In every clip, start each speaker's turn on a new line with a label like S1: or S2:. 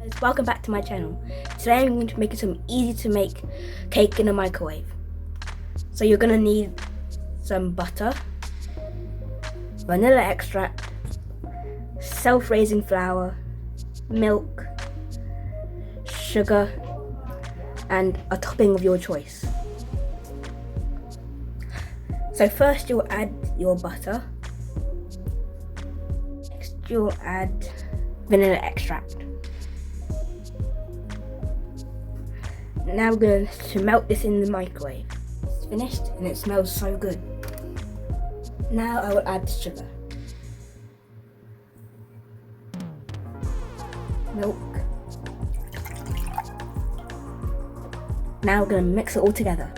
S1: Guys, welcome back to my channel. Today I'm going to make some easy to make cake in a microwave. So you're going to need some butter, vanilla extract, self-raising flour, milk, sugar, and a topping of your choice. So first you'll add your butter. Next you'll add vanilla extract. Now we're going to melt this in the microwave. It's finished and it smells so good. Now I will add sugar, milk. Now we're going to mix it all together.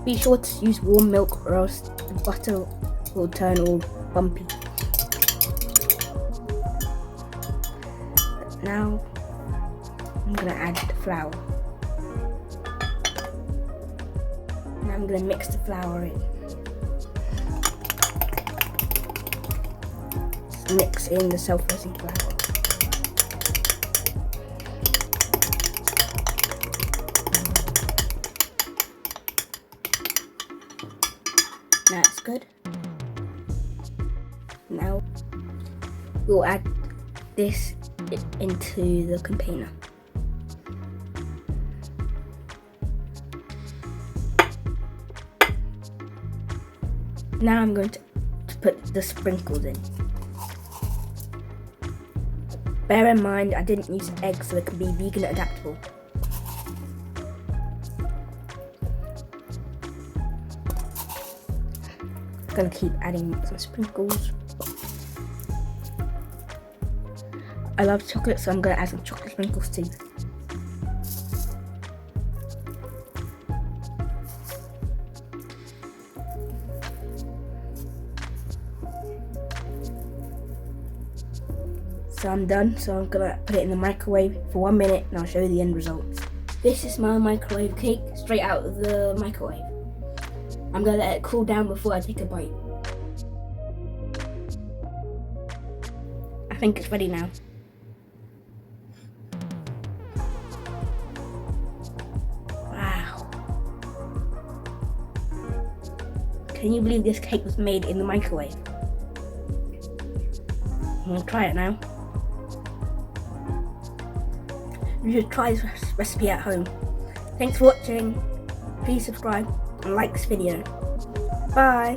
S1: Be sure to use warm milk or else the butter will turn all bumpy. Now I'm going to add the flour. Now I'm going to mix the flour in. Mix in the self-raising flour. Now it's good. Now we'll add this into the container. Now I'm going to put the sprinkles in. Bear in mind I didn't use eggs so it can be vegan adaptable. I'm going to keep adding some sprinkles. I love chocolate, so I'm going to add some chocolate sprinkles too. So I'm done, so I'm going to put it in the microwave for 1 minute and I'll show you the end results. This is my microwave cake straight out of the microwave. I'm going to let it cool down before I take a bite. I think it's ready now. Wow. Can you believe this cake was made in the microwave? I'm going to try it now. You should try this recipe at home. Thanks for watching. Please subscribe and like this video. Bye.